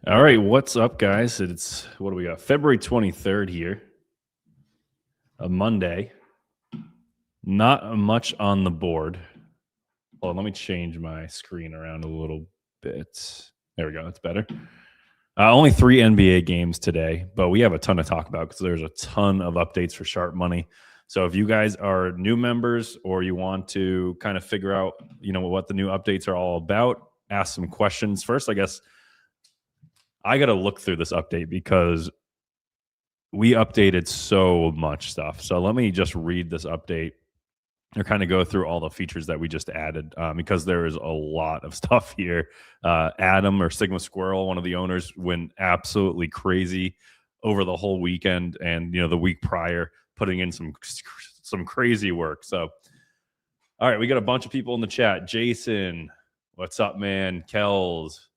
All right, what's up, guys? It's what do we got? February 23rd here, a Monday. Not much on the board. Well, let me change my screen around a little bit. There we go. That's better. Only 3 NBA games today, but we have a ton to talk about because there's a ton of updates for SharpMoney. So if you guys are new members or you want to kind of figure out, what the new updates are all about, ask some questions. First, I guess I got to look through this update because we updated so much stuff. So let me just read this update or kind of go through all the features that we just added because there is a lot of stuff here. Adam or Sigma Squirrel, one of the owners, went absolutely crazy over the whole weekend and the week prior, putting in some crazy work. So, all right, we got a bunch of people in the chat. Jason, what's up, man? Kells,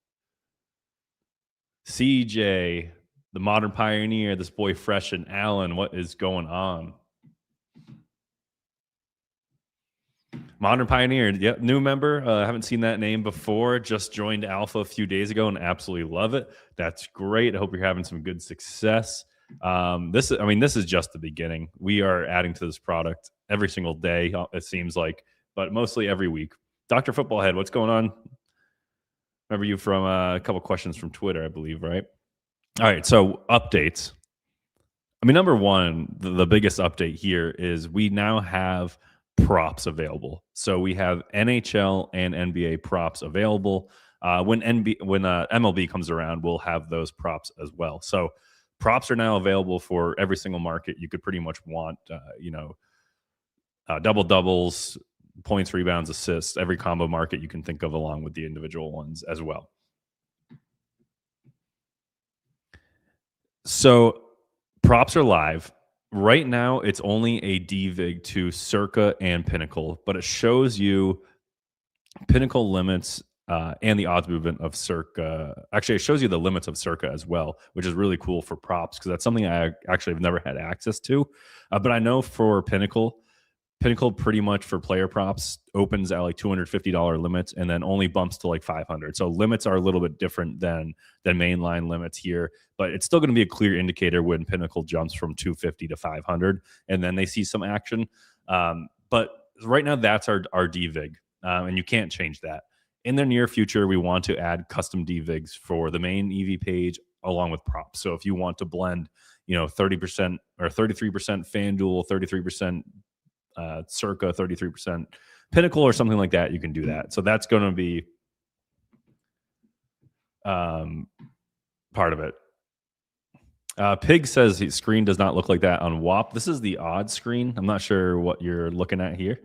CJ, the Modern Pioneer, this boy Fresh, and Alan, what is going on? Modern Pioneer, yep, new member. Haven't seen that name before. Just joined Alpha a few days ago and absolutely love it. That's great. I hope you're having some good success. This is just the beginning. We are adding to this product every single day, it seems like, but mostly every week. Dr. Footballhead, what's going on? Remember you from a couple questions from Twitter, I believe, right? All right, so updates. Number one, the biggest update here is we now have props available. So we have NHL and NBA props available. When MLB comes around, we'll have those props as well. So props are now available for every single market. You could pretty much want, double doubles, points, rebounds, assists, every combo market you can think of, along with the individual ones as well. So props are live. Right now, it's only a DVIG to Circa and Pinnacle, but it shows you Pinnacle limits and the odds movement of Circa. Actually, it shows you the limits of Circa as well, which is really cool for props because that's something I actually have never had access to. But I know for Pinnacle pretty much for player props opens at like $250 limits and then only bumps to like 500. So limits are a little bit different than mainline limits here, but it's still going to be a clear indicator when Pinnacle jumps from 250 to 500 and then they see some action. But right now that's our DVIG and you can't change that. In the near future, we want to add custom DVIGs for the main EV page along with props. So if you want to blend, 30% or 33% FanDuel, 33% Circa, 33% Pinnacle or something like that, you can do that. So that's going to be part of it. Pig says his screen does not look like that on WAP. This is the odd screen. I'm not sure what you're looking at here.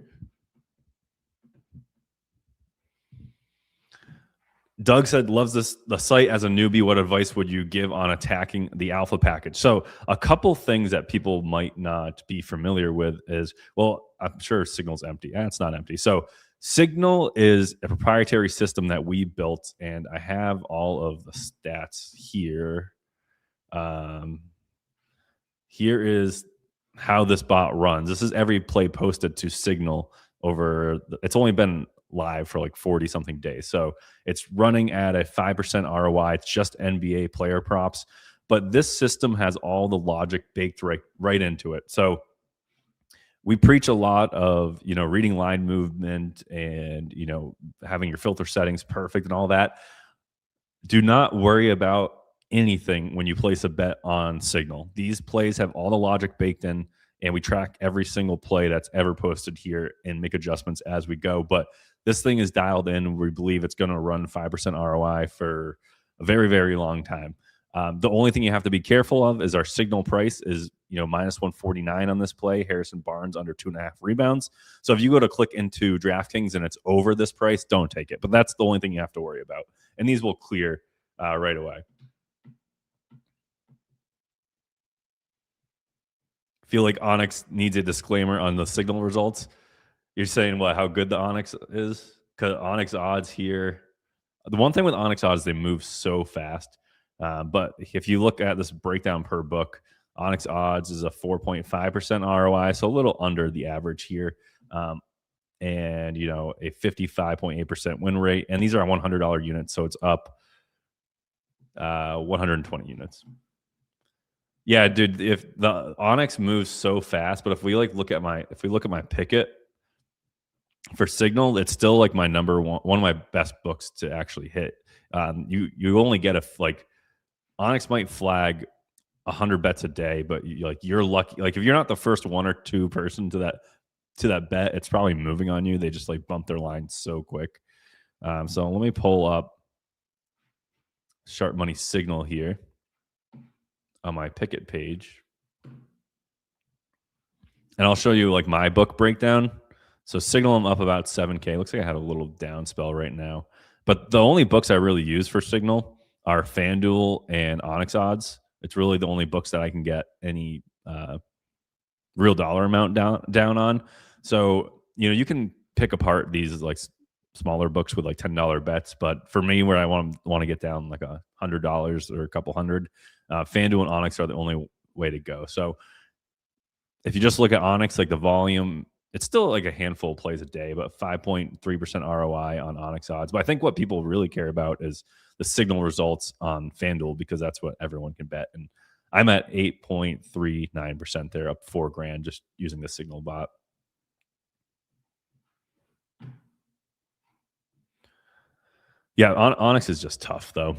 Doug said, loves the site as a newbie. What advice would you give on attacking the alpha package? So a couple things that people might not be familiar with is, well, I'm sure Signal's empty. It's not empty. So Signal is a proprietary system that we built, and I have all of the stats here. Here is how this bot runs. This is every play posted to Signal it's only been live for like 40 something days. So it's running at a 5% ROI. It's just NBA player props, but this system has all the logic baked right into it. So we preach a lot of, reading line movement and, having your filter settings perfect and all that. Do not worry about anything when you place a bet on Signal. These plays have all the logic baked in, and we track every single play that's ever posted here and make adjustments as we go. But this thing is dialed in. We believe it's going to run 5% ROI for a very, very long time. The only thing you have to be careful of is our Signal price is minus 149 on this play. Harrison Barnes under 2.5 rebounds. So if you go to click into DraftKings and it's over this price, don't take it. But that's the only thing you have to worry about. And these will clear right away. Feel like Onyx needs a disclaimer on the Signal results. You're saying how good the Onyx is? Because Onyx odds here. The one thing with Onyx odds, they move so fast. But if you look at this breakdown per book, Onyx odds is a 4.5% ROI, so a little under the average here. And a 55.8% win rate. And these are $100 units, so it's up 120 units. Yeah, dude, if the Onyx moves so fast, but if we look at my picket for Signal, it's still like my number one of my best books to actually hit. You only get Onyx might flag 100 bets a day, but you're lucky. Like if you're not the first one or two person to that bet, it's probably moving on you. They just bump their lines so quick. So let me pull up SharpMoney Signal here on my picket page, and I'll show you my book breakdown. So Signal, I'm up about 7K. Looks like I had a little down spell right now, but the only books I really use for Signal are FanDuel and Onyx odds. It's really the only books that I can get any real dollar amount down on. So you can pick apart these smaller books with $10 bets, but for me, where I want to get down $100 or a couple hundred, FanDuel and Onyx are the only way to go. So if you just look at Onyx, the volume, it's still a handful of plays a day, but 5.3% ROI on Onyx odds. But I think what people really care about is the Signal results on FanDuel, because that's what everyone can bet. And I'm at 8.39% there, up $4,000 just using the Signal bot. Yeah, Onyx is just tough though.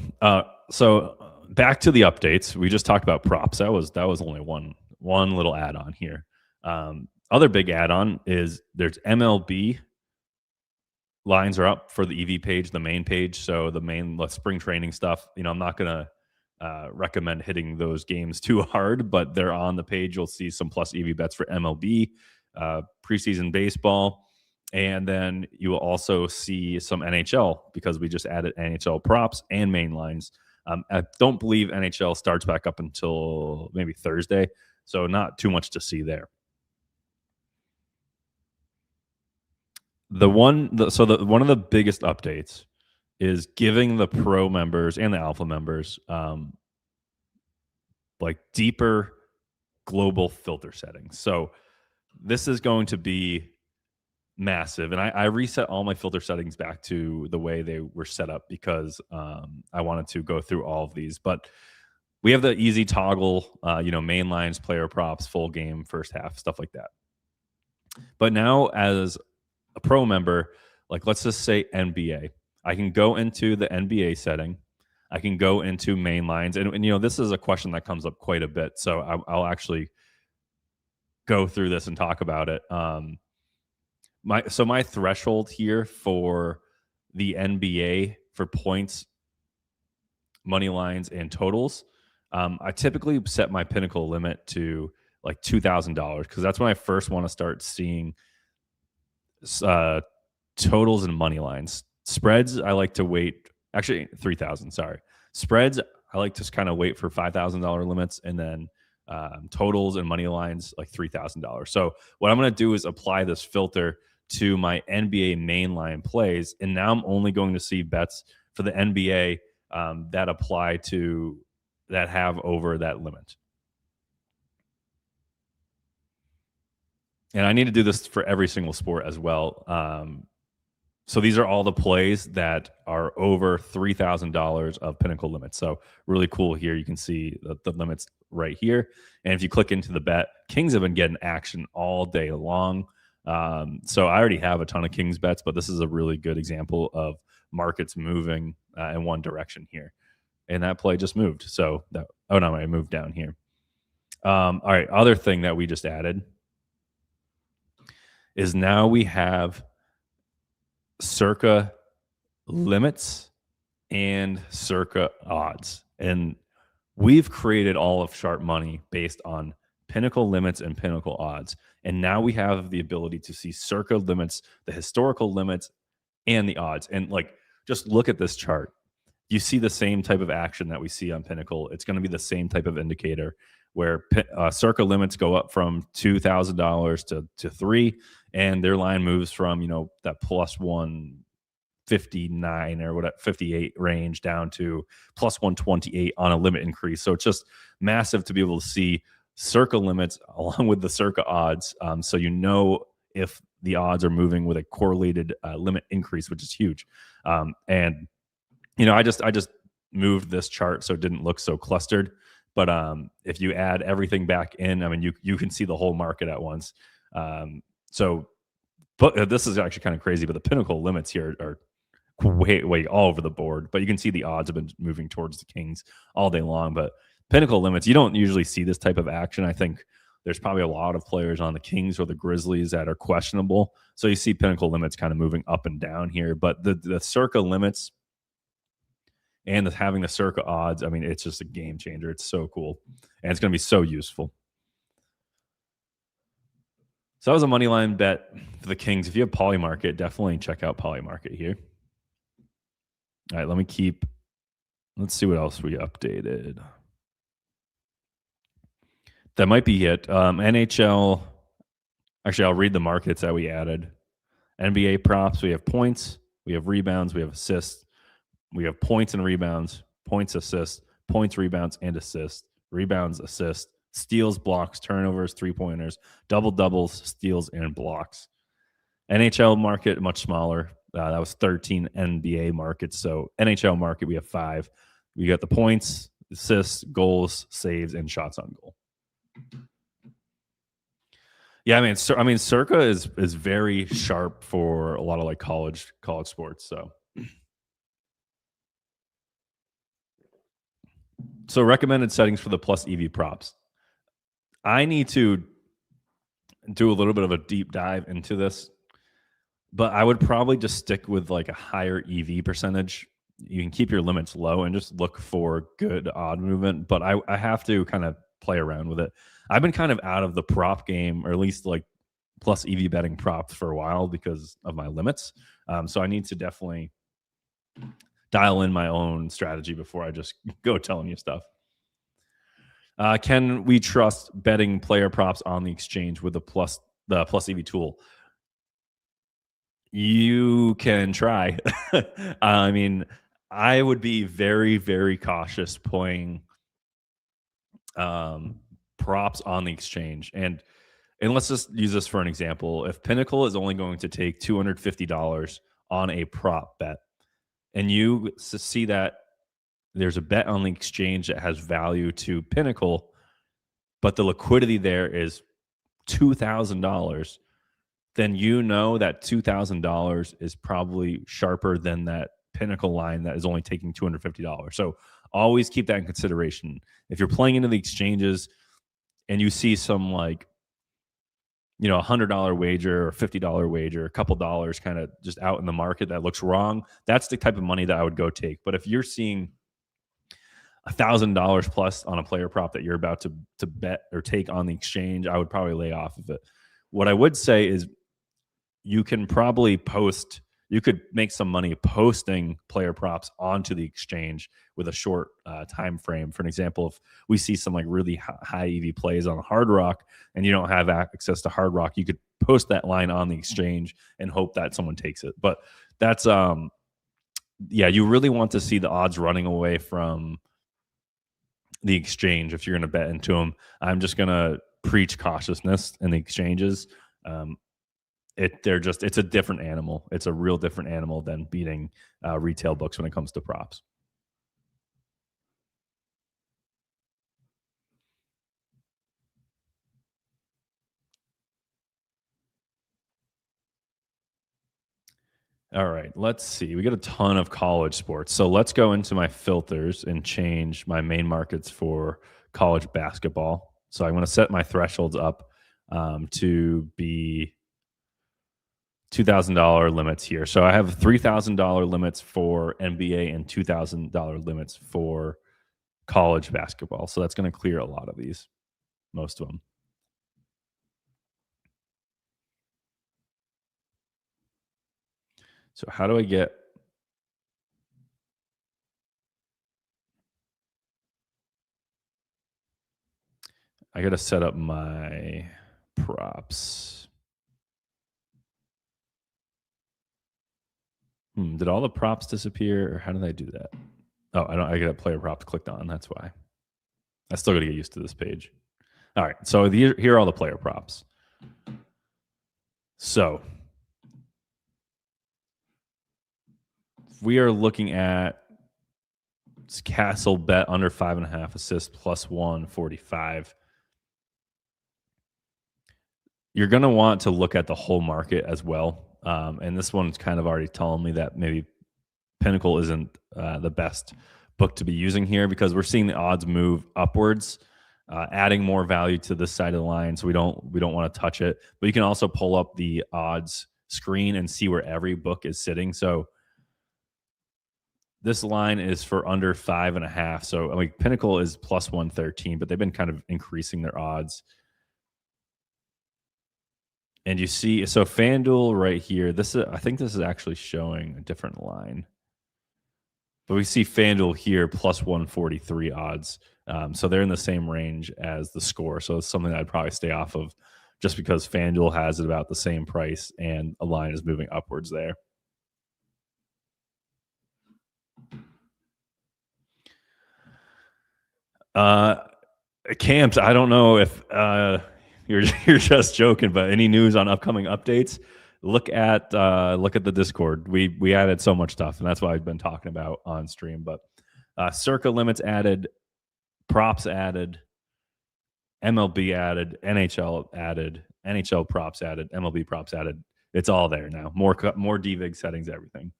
So back to the updates. We just talked about props. That was only one little add-on here. Other big add-on is there's MLB lines are up for the EV page, the main page. So the spring training stuff. I'm not gonna recommend hitting those games too hard, but they're on the page. You'll see some plus EV bets for MLB, preseason baseball. And then you will also see some NHL, because we just added NHL props and main lines. I don't believe NHL starts back up until maybe Thursday, so not too much to see there. One of the biggest updates is giving the pro members and the alpha members deeper global filter settings. So this is going to be massive, and I reset all my filter settings back to the way they were set up, because I wanted to go through all of these. But we have the easy toggle, main lines, player props, full game, first half, stuff like that. But now, as a pro member, let's just say NBA, I can go into the NBA setting, I can go into main lines, and this is a question that comes up quite a bit, so I'll actually go through this and talk about it. My threshold here for the NBA for points, money lines, and totals, I typically set my pinnacle limit to $2,000, because that's when I first want to start seeing totals and money lines. Spreads, I like to wait. Actually, 3,000. Sorry, spreads, I like to kind of wait for $5,000 limits, and then totals and money lines $3,000. So what I'm going to do is apply this filter to my NBA mainline plays, and now I'm only going to see bets for the NBA that have over that limit. And I need to do this for every single sport as well. So these are all the plays that are over $3,000 of pinnacle limits. So really cool here. You can see the limits right here. And if you click into the bet, Kings have been getting action all day long. So I already have a ton of Kings bets, but this is a really good example of markets moving in one direction here. and that play just moved. So that, oh no, I moved down here. All right, other thing that we just added is now we have circa limits and circa odds. And we've created all of Sharp Money based on pinnacle limits and pinnacle odds. And now we have the ability to see circa limits, the historical limits, and the odds. And like, just look at this chart. You see the same type of action that we see on Pinnacle. It's going to be the same type of indicator where circa limits go up from $2,000 to three, and their line moves from that plus 159 or whatever 58 range down to plus 128 on a limit increase. So it's just massive to be able to see circa limits along with the circa odds. So if the odds are moving with a correlated limit increase, which is huge. And I just moved this chart so it didn't look so clustered. But if you add everything back in, I mean, you can see the whole market at once. But this is actually kind of crazy. But the pinnacle limits here are way all over the board. But you can see the odds have been moving towards the Kings all day long. But pinnacle limits, you don't usually see this type of action. I think there's probably a lot of players on the Kings or the Grizzlies that are questionable. So you see pinnacle limits kind of moving up and down here. But the circa limits and having the circa odds, I mean, it's just a game changer. It's so cool. And it's going to be so useful. So that was a money line bet for the Kings. If you have Polymarket, definitely check out Polymarket here. All right, let's see what else we updated. That might be it. NHL, actually, I'll read the markets that we added. NBA props, we have points, we have rebounds, we have assists, we have points and rebounds, points, assists, points, rebounds, and assists, rebounds, assists, steals, blocks, turnovers, three-pointers, double-doubles, steals, and blocks. NHL market, much smaller. That was 13 NBA markets. So NHL market, we have 5. We got the points, assists, goals, saves, and shots on goal. Yeah, I mean, circa is very sharp for a lot of like college sports. So recommended settings for the plus EV props. I need to do a little bit of a deep dive into this, but I would probably just stick with like a higher EV percentage. You can keep your limits low and just look for good odd movement, but I have to kind of play around with it. I've been kind of out of the prop game, or at least like plus EV betting props for a while because of my limits. So I need to definitely dial in my own strategy before I just go telling you stuff. Can we trust betting player props on the exchange with the plus EV tool? You can try. I mean, I would be very, very cautious playing props on the exchange. And let's just use this for an example. If Pinnacle is only going to take $250 on a prop bet, and you see that there's a bet on the exchange that has value to Pinnacle, but the liquidity there is $2,000, then you know that $2,000 is probably sharper than that Pinnacle line that is only taking $250. So always keep that in consideration. If you're playing into the exchanges and you see some like, $100 wager or $50 wager, a couple dollars kind of just out in the market that looks wrong, that's the type of money that I would go take. But if you're seeing $1,000 plus on a player prop that you're about to bet or take on the exchange, I would probably lay off of it. What I would say is you can probably you could make some money posting player props onto the exchange with a short time frame. For an example, if we see some like really high EV plays on Hard Rock and you don't have access to Hard Rock, you could post that line on the exchange and hope that someone takes it. But that's you really want to see the odds running away from the exchange if you're going to bet into them. I'm just going to preach cautiousness in the exchanges. It's a different animal. It's a real different animal than beating retail books when it comes to props. All right, let's see. We got a ton of college sports. So let's go into my filters and change my main markets for college basketball. So I'm going to set my thresholds up to be $2,000 limits here. So I have $3,000 limits for NBA and $2,000 limits for college basketball. So that's going to clear a lot of these, most of them. So how do I get I got to set up my props. Did all the props disappear or how did I do that? Oh, I got player props clicked on. That's why. I still got to get used to this page. All right. So here are all the player props. So we are looking at Castle bet under 5.5 assists plus 145. You're going to want to look at the whole market as well. And this one's kind of already telling me that maybe Pinnacle isn't the best book to be using here because we're seeing the odds move upwards, adding more value to this side of the line. So we don't want to touch it. But you can also pull up the odds screen and see where every book is sitting. So this line is for under 5.5. So I mean, Pinnacle is plus 113, but they've been kind of increasing their odds. And you see, so FanDuel right here, I think this is actually showing a different line. But we see FanDuel here plus 143 odds. So they're in the same range as the score. So it's something I'd probably stay off of just because FanDuel has it about the same price and a line is moving upwards there. Camps, I don't know if you're just joking, but any news on upcoming updates? Look at the Discord. We added so much stuff, and that's what I've been talking about on stream. But circa limits added, props added, MLB added, NHL added, NHL props added, MLB props added. It's all there now. More DVIG settings, everything.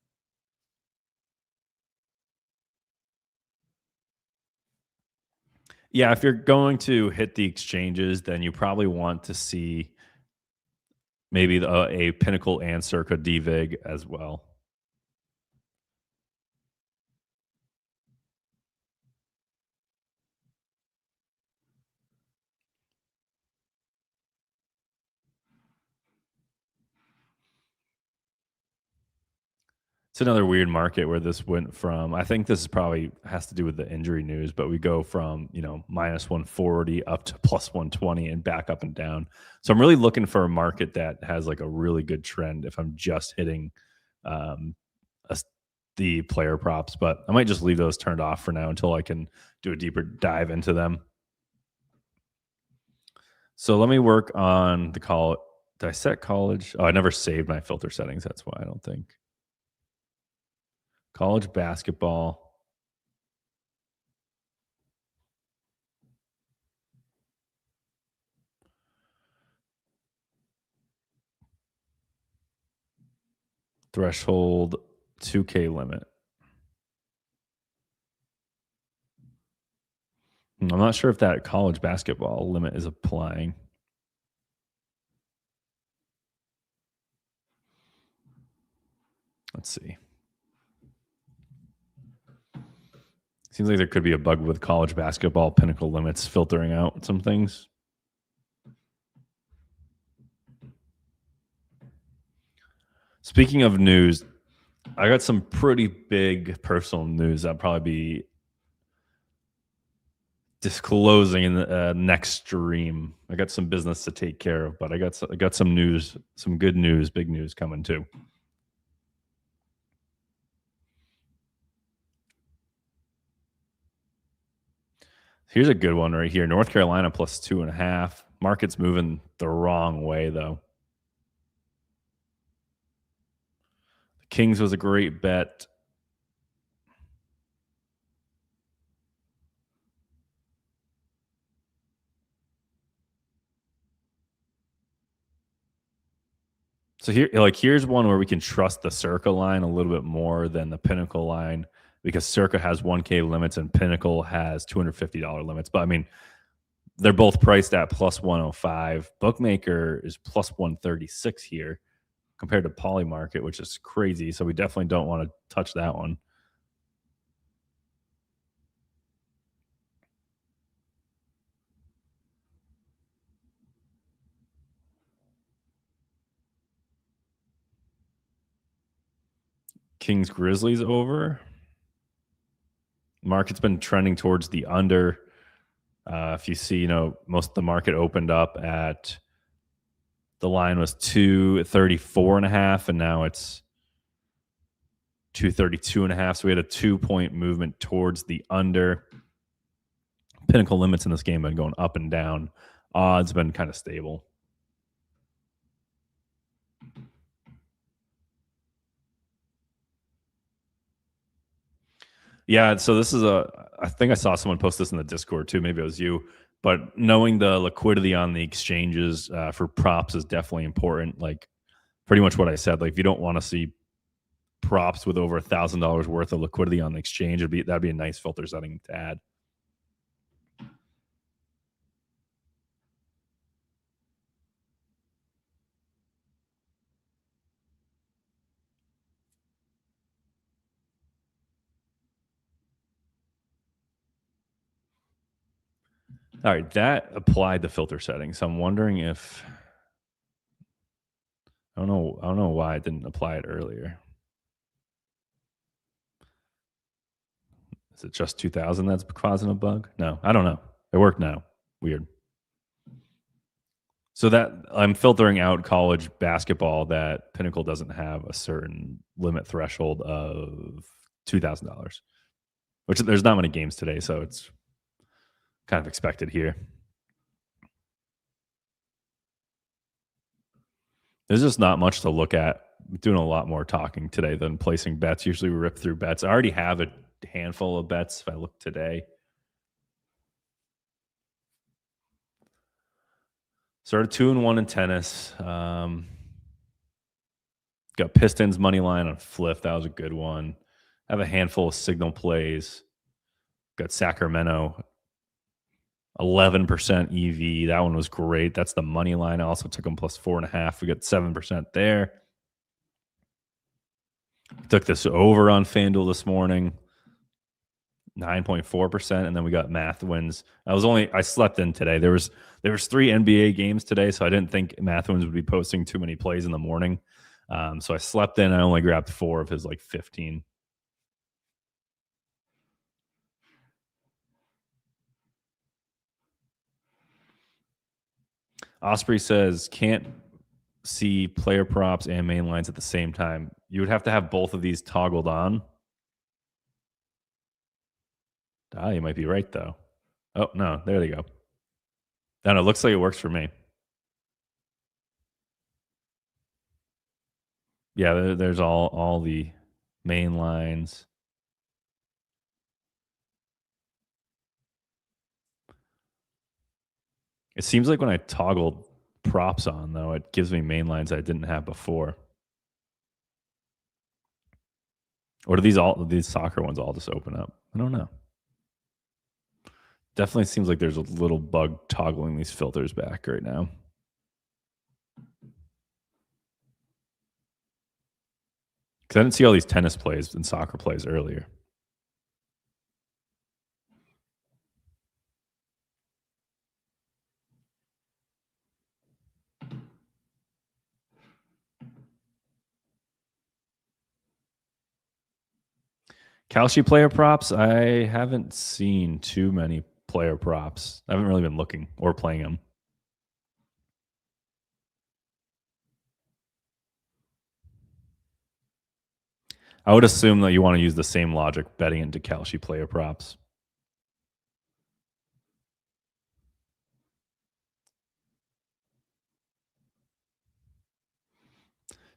Yeah, if you're going to hit the exchanges, then you probably want to see maybe a Pinnacle and Circa DVIG as well. It's another weird market where this went from, I think this is probably has to do with the injury news, but we go from, minus 140 up to plus 120 and back up and down. So I'm really looking for a market that has like a really good trend if I'm just hitting the player props, but I might just leave those turned off for now until I can do a deeper dive into them. So let me work on the college. Did I set college? Oh, I never saved my filter settings. That's why I don't think. College basketball. Threshold 2K limit. I'm not sure if that college basketball limit is applying. Let's see. Seems like there could be a bug with college basketball Pinnacle limits filtering out some things. Speaking of news, I got some pretty big personal news that'll probably be disclosing in the next stream. I got some business to take care of, but I got some news, some good news, big news coming too. Here's a good one right here. North Carolina plus 2.5. Market's moving the wrong way though. The Kings was a great bet. So here's one where we can trust the Circa line a little bit more than the Pinnacle line because Circa has 1K limits and Pinnacle has $250 limits. But I mean, they're both priced at plus 105. Bookmaker is plus 136 here compared to Polymarket, which is crazy. So we definitely don't want to touch that one. Kings Grizzlies over. Market's been trending towards the under. If you see, most of the market opened up at the line was 234.5, and now it's 232.5. So we had a 2-point movement towards the under. Pinnacle limits in this game have been going up and down. Odds been kind of stable. Yeah, so this is I think I saw someone post this in the Discord too. Maybe it was you. But knowing the liquidity on the exchanges for props is definitely important. Like pretty much what I said. Like if you don't want to see props with over $1,000 worth of liquidity on the exchange, that'd be a nice filter setting to add. All right, that applied the filter setting. So I'm wondering if I don't know why I didn't apply it earlier. Is it just 2000 that's causing a bug? No, I don't know. It worked now. Weird. So that I'm filtering out college basketball that Pinnacle doesn't have a certain limit threshold of $2,000, which there's not many games today, so it's kind of expected here. There's just not much to look at. I'm doing a lot more talking today than placing bets. Usually we rip through bets. I already have a handful of bets if I look today. Started 2-1 in tennis. Got Pistons money line on Fliff. That was a good one. I have a handful of signal plays. Got Sacramento 11% EV. That one was great. That's the money line. I also took them plus 4.5. We got 7% there. Took this over on FanDuel this morning, 9.4%, and then we got math wins. I slept in today. There was 3 NBA games today, so I didn't think math wins would be posting too many plays in the morning. So I slept in. I only grabbed 4 of his 15. Osprey says can't see player props and main lines at the same time. You would have to have both of these toggled on. You might be right though. Oh no, there they go. No, it looks like it works for me. Yeah, there's all the main lines. It seems like when I toggled props on, though, it gives me main lines I didn't have before. Or do these soccer ones all just open up? I don't know. Definitely seems like there's a little bug toggling these filters back right now. Because I didn't see all these tennis plays and soccer plays earlier. Kalshi player props, I haven't seen too many player props. I haven't really been looking or playing them. I would assume that you want to use the same logic betting into Kalshi player props.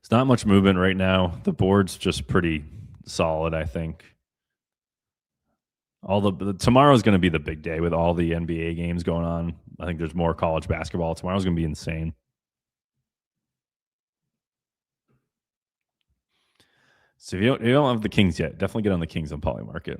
It's not much movement right now. The board's just pretty solid, I think. Tomorrow's going to be the big day with all the NBA games going on. I think there's more college basketball. Tomorrow's going to be insane. So if you don't have the Kings yet, definitely get on the Kings on Poly Market.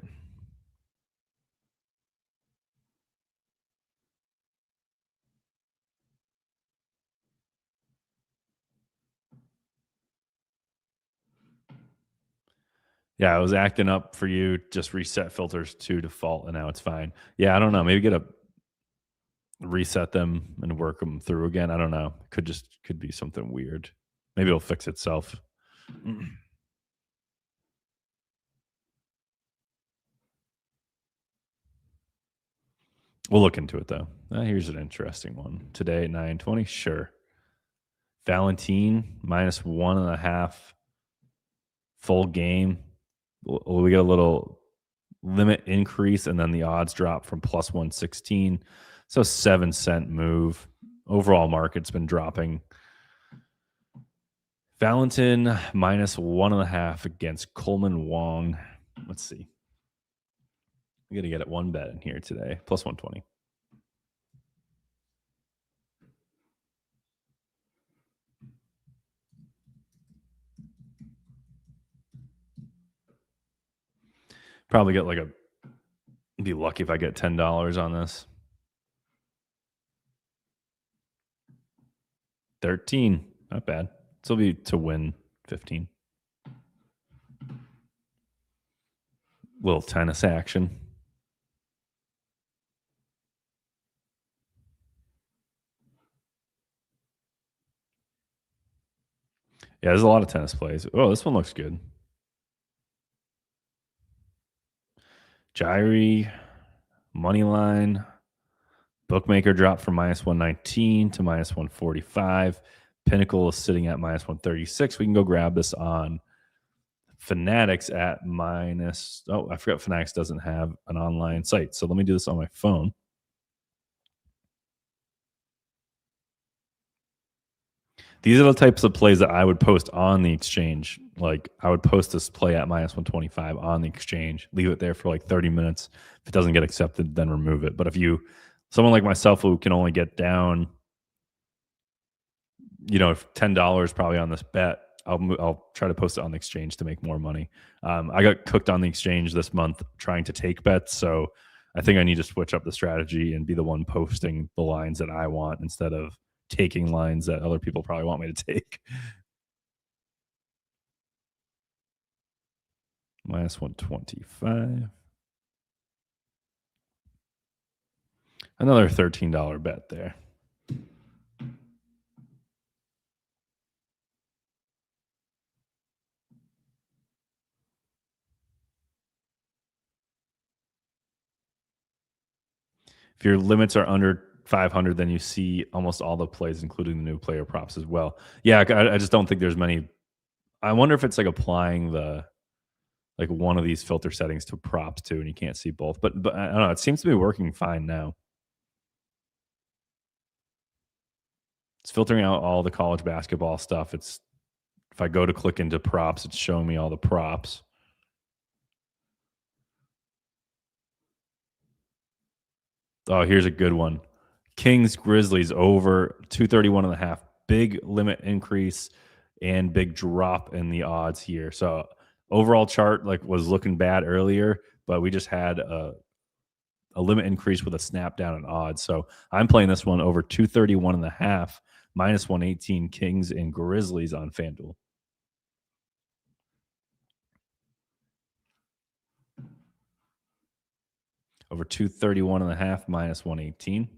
Yeah, I was acting up for you. Just reset filters to default, and now it's fine. Yeah, I don't know. Maybe reset them and work them through again. I don't know. Could be something weird. Maybe it'll fix itself. We'll look into it though. Here's an interesting one. Today at 9:20. Sure. Valentine -1.5 full game. We get a little limit increase, and then the odds drop from +116. So 7-cent move. Overall market's been dropping. Valentin -1.5 against Coleman Wong. Let's see. We got to get it one bet in here today. +120. Probably get be lucky if I get $10 on this. 13. Not bad. This will be to win 15. Little tennis action. Yeah, there's a lot of tennis plays. Oh, this one looks good. Gyri, money line. Bookmaker dropped from -119 to -145. Pinnacle is sitting at -136. We can go grab this on Fanatics at minus. Oh, I forgot Fanatics doesn't have an online site. So let me do this on my phone. These are the types of plays that I would post on the exchange. Like I would post this play at -125 on the exchange, leave it there for like 30 minutes. If it doesn't get accepted, then remove it. But if someone like myself who can only get down, $10 probably on this bet, I'll try to post it on the exchange to make more money. I got cooked on the exchange this month trying to take bets, so I think I need to switch up the strategy and be the one posting the lines that I want instead of taking lines that other people probably want me to take. -125. Another $13 bet there. If your limits are under 500, then you see almost all the plays, including the new player props as well. Yeah, I just don't think there's many. I wonder if it's like applying one of these filter settings to props too, and you can't see both. But I don't know. It seems to be working fine now. It's filtering out all the college basketball stuff. If I go to click into props, it's showing me all the props. Oh, here's a good one. Kings Grizzlies over 231.5. Big limit increase and big drop in the odds here. So overall chart was looking bad earlier, but we just had a limit increase with a snap down in odds. So I'm playing this one over 231.5, -118 Kings and Grizzlies on FanDuel. Over 231.5, -118.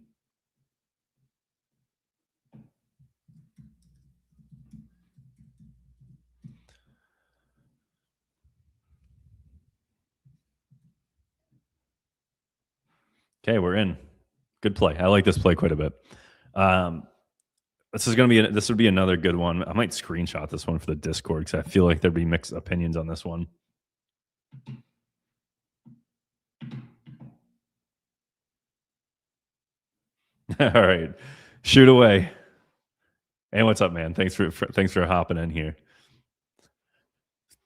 Okay, we're in. Good play. I like this play quite a bit. This would be another good one. I might screenshot this one for the Discord because I feel like there'd be mixed opinions on this one. All right, shoot away. And what's up, man? Thanks for hopping in here.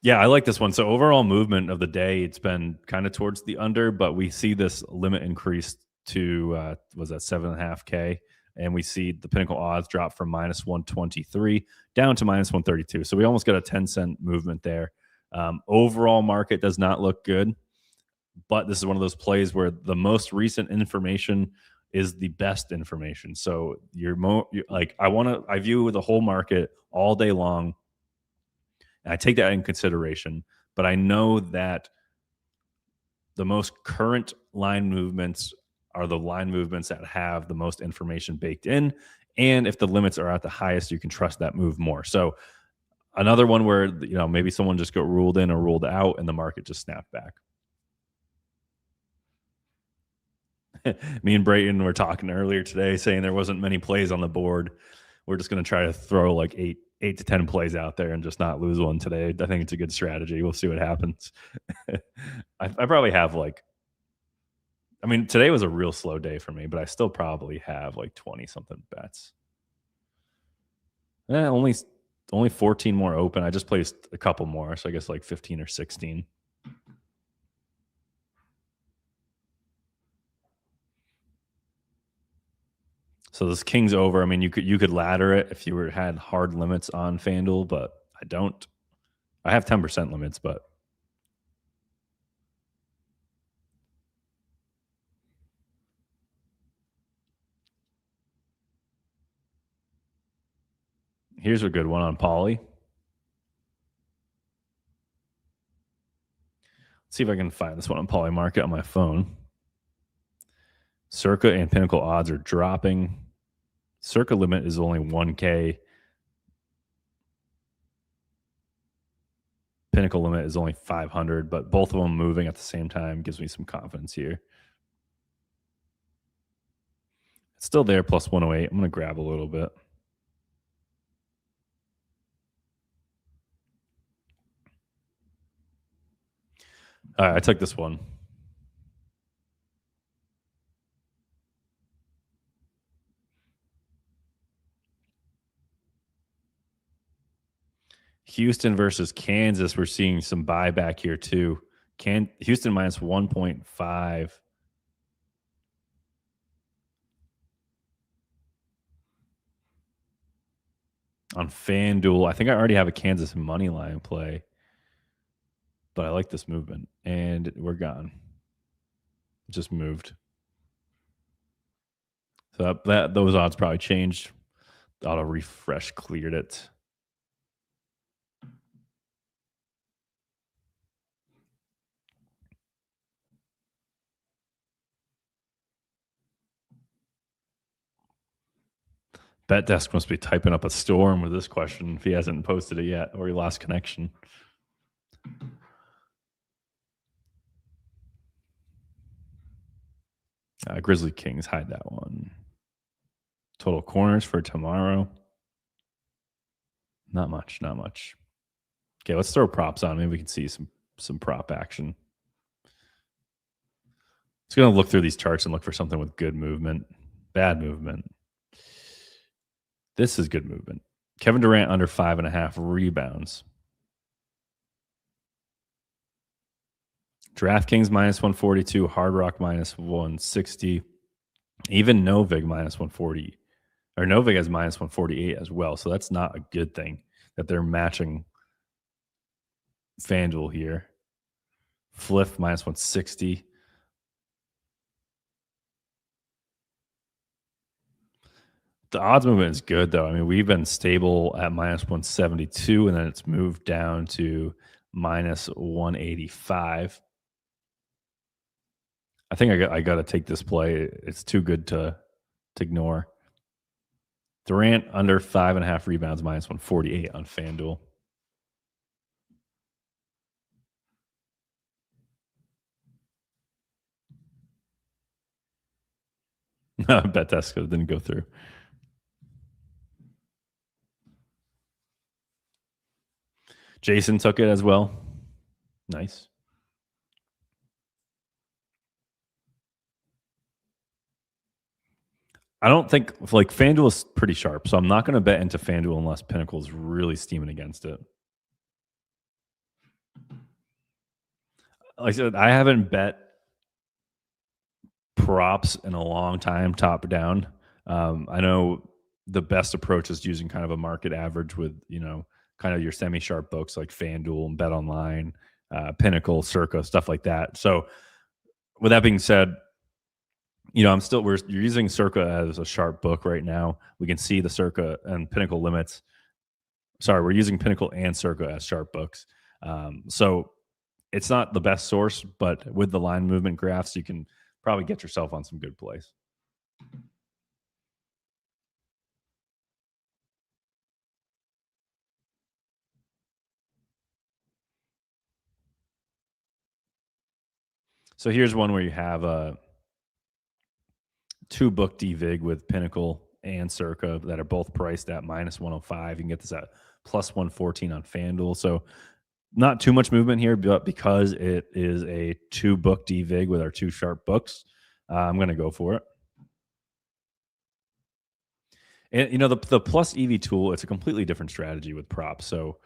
Yeah, I like this one. So overall movement of the day, it's been kind of towards the under, but we see this limit increase to was that 7.5K, and we see the Pinnacle odds drop from -123 down to -132. So we almost got a 10-cent movement there. Overall market does not look good, but this is one of those plays where the most recent information is the best information. So you're like, I view the whole market all day long, and I take that in consideration. But I know that the most current line movements are the line movements that have the most information baked in. And if the limits are at the highest, you can trust that move more. So another one where maybe someone just got ruled in or ruled out and the market just snapped back. Me and Brayton were talking earlier today saying there wasn't many plays on the board. We're just going to try to throw like eight to 10 plays out there and just not lose one today. I think it's a good strategy. We'll see what happens. I probably have today was a real slow day for me, but I still probably have like 20 something bets. Only 14 more open. I just placed a couple more, so I guess like 15 or 16. So this king's over. I mean, you could ladder it if you had hard limits on FanDuel, but I don't. I have 10% limits, but here's a good one on Poly. Let's see if I can find this one on Poly Market on my phone. Circa and Pinnacle odds are dropping. Circa limit is only 1K. Pinnacle limit is only 500, but both of them moving at the same time gives me some confidence here. It's still there, plus 108. I'm going to grab a little bit. All right, I took this one. Houston versus Kansas. We're seeing some buyback here too. Houston minus 1.5. On FanDuel. I think I already have a Kansas money line play, but I like this movement, and we're gone. It just moved. So those odds probably changed. Auto refresh cleared it. BetDesk must be typing up a storm with this question if he hasn't posted it yet or he lost connection. Grizzly Kings, hide that one. Total corners for tomorrow. Not much. Okay, let's throw props on. Maybe we can see some prop action. It's going to look through these charts and look for something with good movement, bad movement. This is good movement. Kevin Durant under 5.5 rebounds. DraftKings minus 142, Hard Rock minus 160, even Novig minus 140. Or Novig has minus 148 as well. So that's not a good thing that they're matching FanDuel here. Fliff minus 160. The odds movement is good, though. I mean, we've been stable at minus 172, and then it's moved down to minus 185. I think I got to take this play. It's too good to ignore. Durant under 5.5 rebounds, minus 148 on FanDuel. BetDesk didn't go through. Jason took it as well. Nice. I don't think FanDuel is pretty sharp, so I'm not going to bet into FanDuel unless Pinnacle is really steaming against it. Like I said, I haven't bet props in a long time, top down. I know the best approach is using kind of a market average with a kind of your semi-sharp books like FanDuel and Bet Online, Pinnacle, Circa, stuff like that. So with that being said, you're using Circa as a sharp book right now. We can see the Circa and Pinnacle limits. Sorry, we're using Pinnacle and Circa as sharp books. So it's not the best source, but with the line movement graphs, you can probably get yourself on some good plays. So here's one where you have a 2-book DVIG with Pinnacle and Circa that are both priced at -105. You can get this at +114 on FanDuel. So not too much movement here, but because it is a 2-book DVIG with our 2 sharp books, I'm going to go for it. And the plus EV tool, it's a completely different strategy with props. So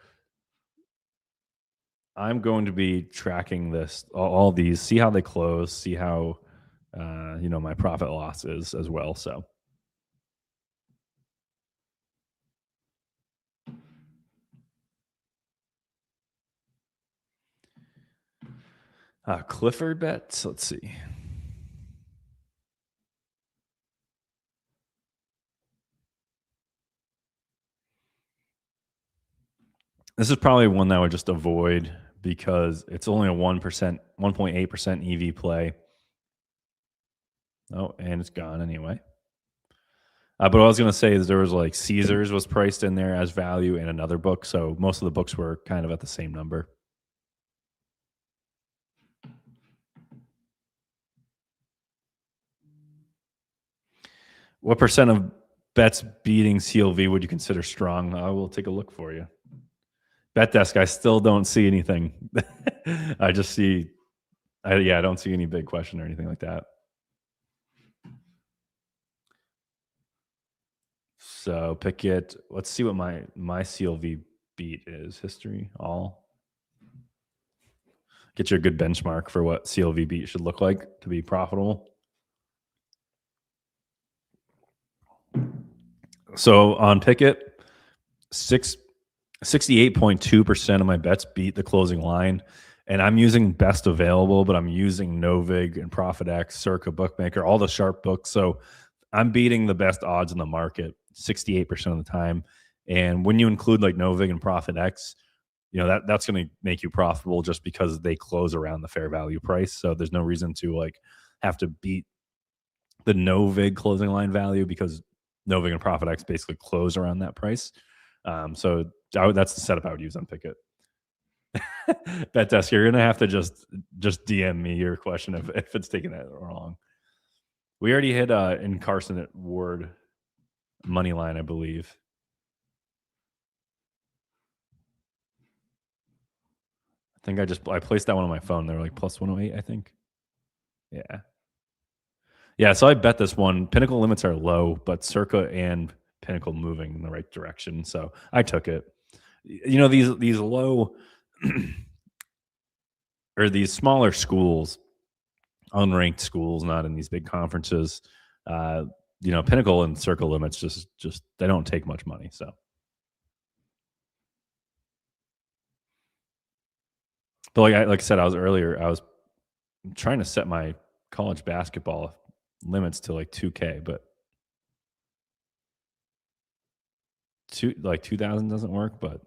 I'm going to be tracking this, all these, see how they close, see how my profit loss is as well. So Clifford bets. Let's see. This is probably one that I would just avoid because it's only a 1%, 1.8% EV play. Oh, and it's gone anyway. But what I was going to say is there was like Caesars was priced in there as value in another book. So most of the books were kind of at the same number. What percent of bets beating CLV would you consider strong? I will take a look for you. Bet desk, I still don't see anything. I just see, I don't see any big question or anything like that. So pick it. Let's see what my CLV beat is. History, all. Get you a good benchmark for what CLV beat should look like to be profitable. So on Picket, 68.2% of my bets beat the closing line. And I'm using best available, but I'm using Novig and ProfitX, Circa, Bookmaker, all the sharp books. So I'm beating the best odds in the market 68% of the time. And when you include like Novig and ProfitX, that's going to make you profitable just because they close around the fair value price. So there's no reason to like have to beat the Novig closing line value because Novig and ProfitX basically close around that price. So that's the setup I would use on Picket. Bet desk, you're gonna have to just DM me your question if it's taking that wrong. We already hit in Carson at Ward money line, I believe. I think I placed that one on my phone. They're like +108, I think. Yeah. So I bet this one. Pinnacle limits are low, but Circa and Pinnacle moving in the right direction. So I took it. These low or these smaller schools, unranked schools, not in these big conferences. Pinnacle and Circa limits just they don't take much money. So, but like I said, I was trying to set my college basketball limits to like 2K, but 2,000 doesn't work, but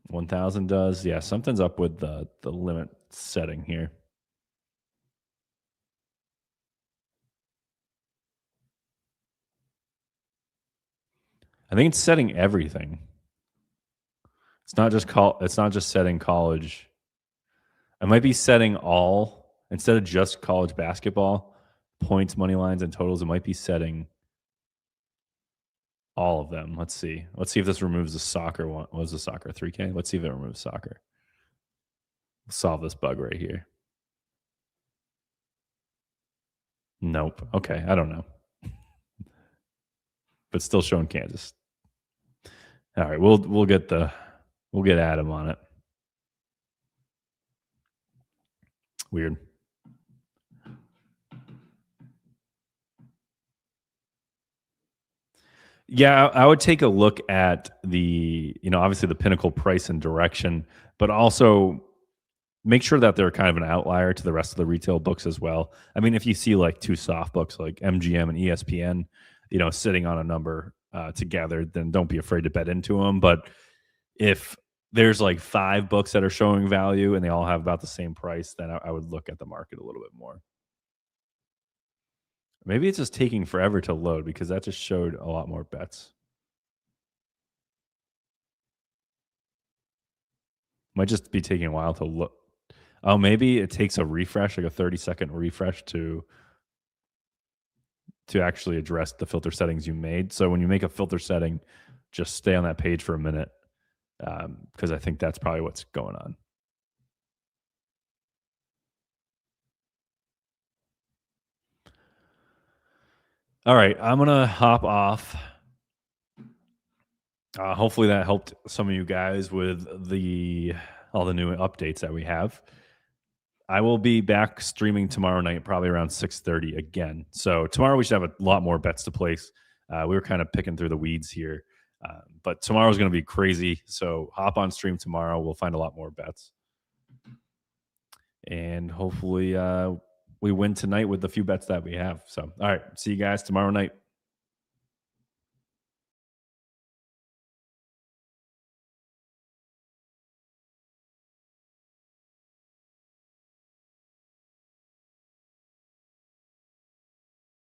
1,000 does. Yeah, something's up with the limit setting here. I think it's setting everything. It's not just setting college. I might be setting all instead of just college basketball points, money lines, and totals. It might be setting all of them. Let's see. Let's see if this removes the soccer one. What was the soccer 3K? Let's see if it removes soccer. We'll solve this bug right here. Nope. Okay, I don't know, but still showing Kansas. All right, we'll get Adam on it. Weird. Yeah, I would take a look at the, obviously the pinnacle price and direction, but also make sure that they're kind of an outlier to the rest of the retail books as well. I mean, if you see like two soft books like MGM and ESPN, sitting on a number together, then don't be afraid to bet into them. But if there's like five books that are showing value and they all have about the same price, then I would look at the market a little bit more. Maybe it's just taking forever to load because that just showed a lot more bets. Might just be taking a while to look. Oh, maybe it takes a refresh, like a 30-second refresh to actually address the filter settings you made. So when you make a filter setting, just stay on that page for a minute, because I think that's probably what's going on. All right, I'm gonna hop off. Hopefully that helped some of you guys with all the new updates that we have. I will be back streaming tomorrow night, probably around 6:30 again. So tomorrow we should have a lot more bets to place. We were kind of picking through the weeds here, but tomorrow's going to be crazy. So hop on stream tomorrow. We'll find a lot more bets, and hopefully we win tonight with the few bets that we have. So all right, see you guys tomorrow night.